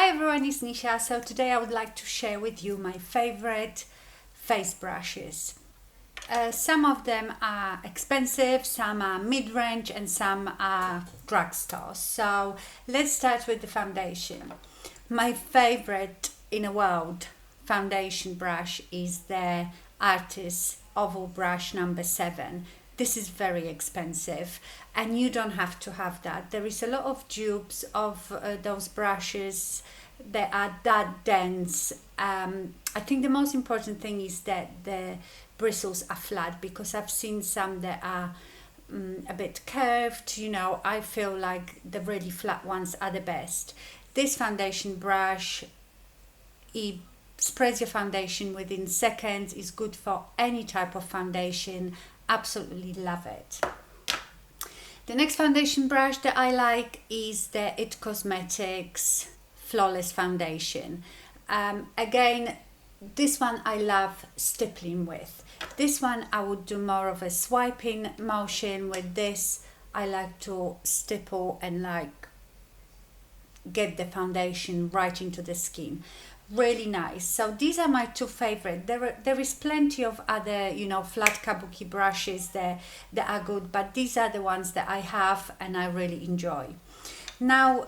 Hi everyone, it's Nisha. So today I would like to share with you my favorite face brushes. Some of them are expensive, some are mid-range and some are drugstore. So let's start with the foundation. My favorite in the world foundation brush is the Artis Oval Brush number 7. This is very expensive and you don't have to have that. There is a lot of dupes of those brushes that are that dense. I think the most important thing is that the bristles are flat, because I've seen some that are a bit curved. I feel like the really flat ones are the best. This foundation brush, it spreads your foundation within seconds, is good for any type of foundation. Absolutely love it. The next foundation brush that I like is the It Cosmetics Flawless Foundation. Again, this one I love stippling with. This one I would do more of a swiping motion. With this I like to stipple and get the foundation right into the skin. Really nice. So these are my two favorite. There is plenty of other flat kabuki brushes that are good, but these are the ones that I have and I really enjoy. Now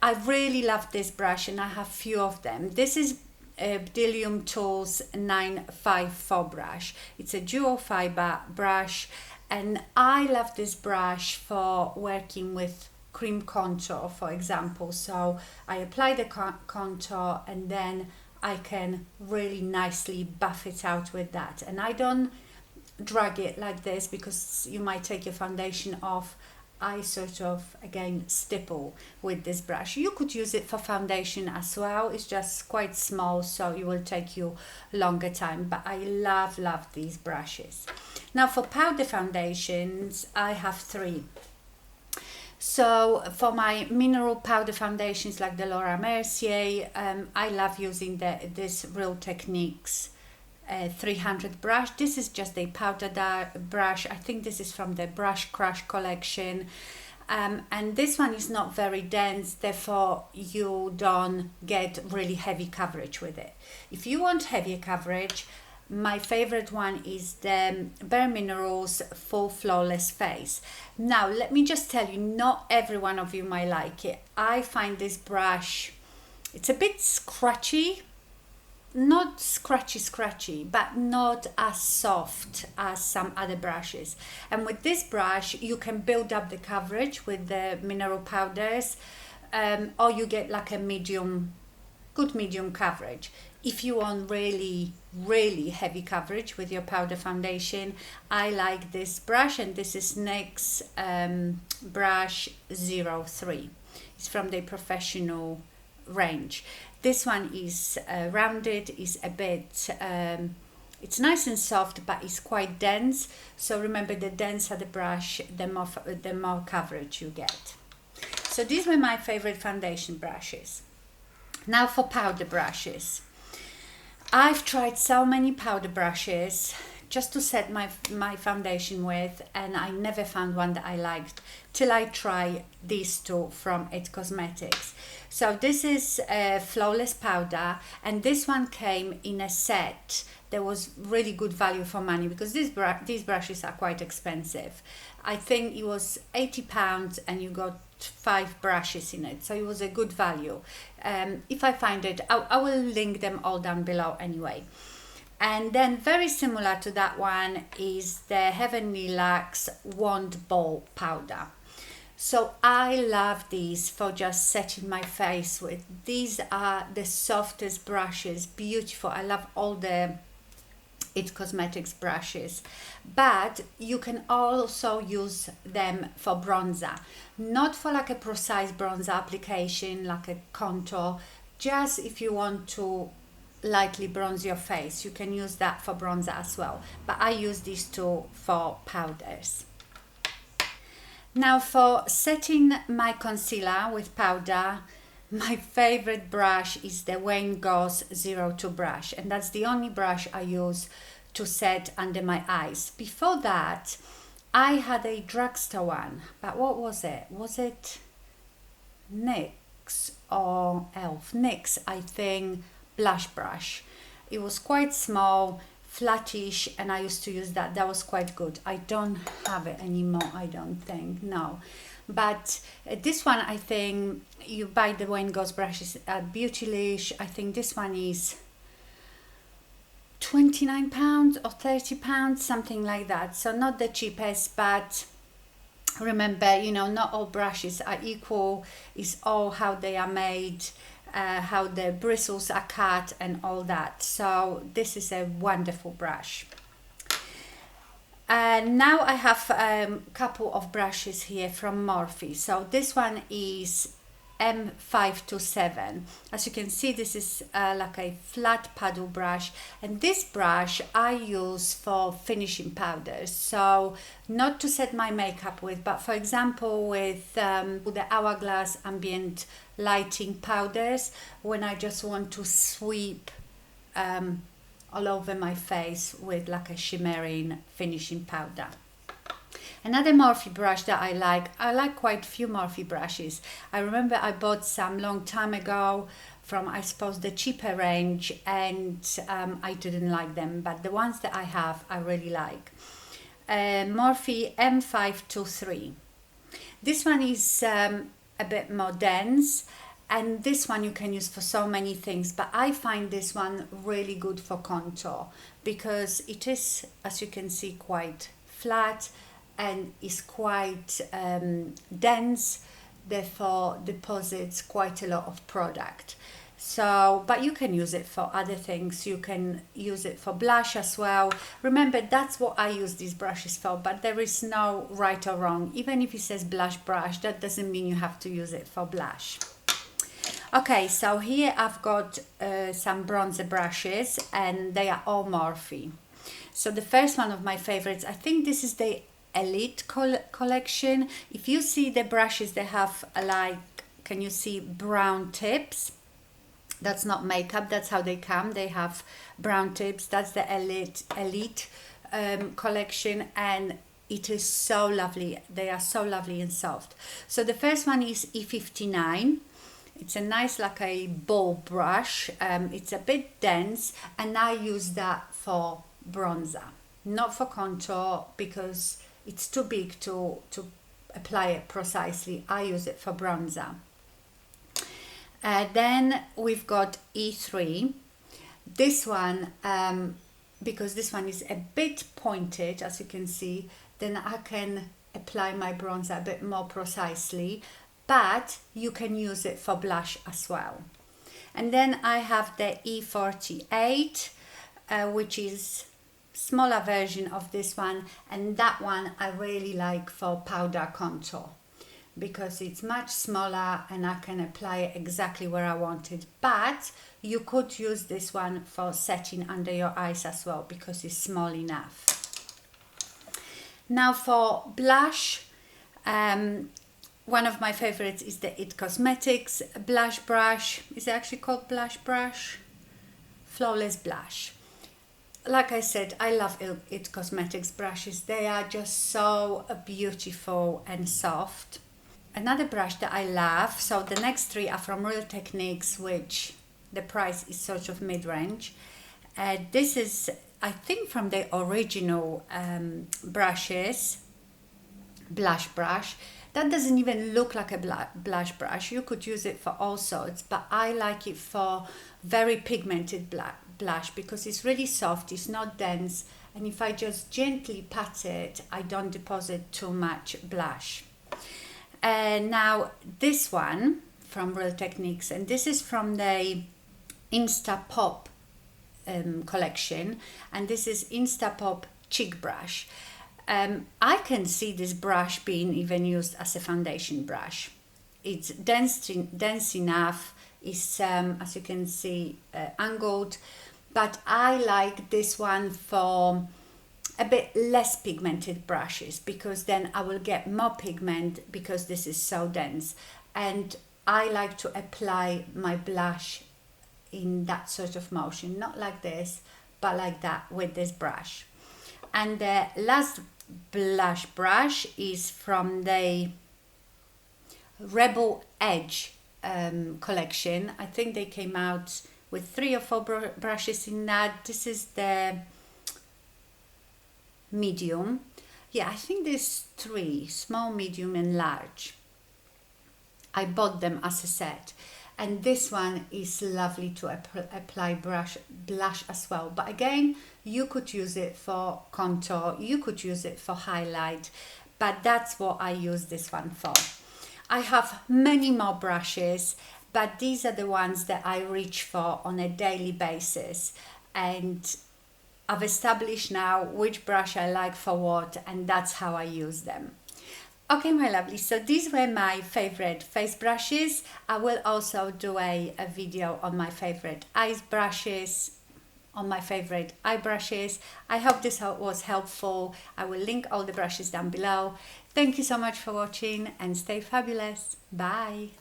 I really love this brush and I have few of them. This is Bdellium Tools 954 brush. It's a dual fiber brush and I love this brush for working with cream contour, for example. So I apply the contour and then I can really nicely buff it out with that, and I don't drag it like this because you might take your foundation off. I sort of again stipple with this brush. You could use it for foundation as well. It's just quite small, so it will take you longer time, but I love these brushes. Now for powder foundations I have three. So for my mineral powder foundations like the Laura Mercier, I love using this Real Techniques 300 brush. This is just a powder brush. I think this is from the Brush Crush collection. And this one is not very dense, therefore you don't get really heavy coverage with it. If you want heavier coverage, my favorite one is the Bare Minerals Full Flawless Face. Now let me just tell you, not every one of you might like it. I find this brush, it's a bit scratchy, not scratchy, but not as soft as some other brushes. And with this brush you can build up the coverage with the mineral powders, or you get like a good medium coverage. If you want really heavy coverage with your powder foundation, I like this brush, and this is NYX brush 03. It's from the professional range. This one is rounded, is a bit it's nice and soft, but it's quite dense. So remember, the denser the brush, the more coverage you get. So these were my favorite foundation brushes. Now for powder brushes. I've tried so many powder brushes just to set my foundation with, and I never found one that I liked till I try these two from It Cosmetics. So this is a flawless powder, and this one came in a set. There was really good value for money because these brushes are quite expensive. I think it was £80 and you got 5 brushes in it, so it was a good value. If I find it, I will link them all down below anyway. And then very similar to that one is the Heavenly Luxe Wand Ball powder. So I love these for just setting my face with. These are the softest brushes, beautiful. I love all the It Cosmetics brushes, but you can also use them for bronzer, not for like a precise bronzer application like a contour, just if you want to lightly bronze your face, you can use that for bronzer as well, but I use these two for powders. Now for setting my concealer with powder, my favorite brush is the Wayne Goss 02 brush, and that's the only brush I use to set under my eyes. Before that I had a drugstore one, but what was it? Was it NYX or NYX, I think, blush brush. It was quite small, flattish, and I used to use that. That was quite good. I don't have it anymore, I don't think, no. But this one, I think you buy the Wayne Ghost brushes at Beautylish. I think this one is £29 or £30, something like that. So not the cheapest, but remember, you know, not all brushes are equal. It's all how they are made, how the bristles are cut and all that. So this is a wonderful brush. Now I have a couple of brushes here from Morphe. So this one is M527. As you can see, this is like a flat paddle brush, and this brush I use for finishing powders, so not to set my makeup with, but for example with the Hourglass ambient lighting powders, when I just want to sweep all over my face with like a shimmering finishing powder. Another Morphe brush that I like quite a few Morphe brushes. I remember I bought some long time ago from, I suppose, the cheaper range, and I didn't like them, but the ones that I have, I really like. Morphe M523. This one is a bit more dense, and this one you can use for so many things, but I find this one really good for contour because it is, as you can see, quite flat and is quite dense, therefore deposits quite a lot of product. So, but you can use it for other things. You can use it for blush as well. Remember, that's what I use these brushes for, but there is no right or wrong. Even if it says blush brush, that doesn't mean you have to use it for blush. Okay, so here I've got some bronzer brushes, and they are all Morphe. So the first one of my favorites, I think this is the Elite collection. If you see the brushes, they have like, can you see brown tips? That's not makeup, that's how they come. They have brown tips. That's the Elite collection, and it is so lovely. They are so lovely and soft. So the first one is E59. It's a nice, like a ball brush. It's a bit dense, and I use that for bronzer, not for contour, because it's too big to apply it precisely. I use it for bronzer. Then we've got E3. This one, because this one is a bit pointed, as you can see, then I can apply my bronzer a bit more precisely, but you can use it for blush as well. And then I have the E48, which is smaller version of this one, and that one I really like for powder contour because it's much smaller and I can apply it exactly where I want it. But you could use this one for setting under your eyes as well because it's small enough. Now for blush, one of my favorites is the It Cosmetics blush brush. Is it actually called blush brush? Flawless Blush. Like I said, I love It Cosmetics brushes. They are just so beautiful and soft. Another brush that I love, so the next three are from Real Techniques, which the price is sort of mid-range. This is, I think, from the original brushes, blush brush. That doesn't even look like a blush brush. You could use it for all sorts, but I like it for very pigmented blush because it's really soft, it's not dense, and if I just gently pat it, I don't deposit too much blush. Now this one from Real Techniques, and this is from the Instapop collection, and this is Instapop Cheek Brush. I can see this brush being even used as a foundation brush. It's dense enough, it's as you can see angled, but I like this one for a bit less pigmented brushes because then I will get more pigment because this is so dense, and I like to apply my blush in that sort of motion, not like this but like that with this brush. And the last blush brush is from the Rebel Edge collection. I think they came out with 3 or 4 brushes in that. This is the medium. Yeah, I think there's 3, small, medium and large. I bought them as a set, and this one is lovely to apply blush as well. But again, you could use it for contour, you could use it for highlight, but that's what I use this one for. I have many more brushes, but these are the ones that I reach for on a daily basis, and I've established now which brush I like for what, and that's how I use them. Okay, my lovely, so these were my favorite face brushes. I will also do a video on my favorite eyes brushes, on my favorite eye brushes. I hope this was helpful. I will link all the brushes down below. Thank you so much for watching and stay fabulous. Bye.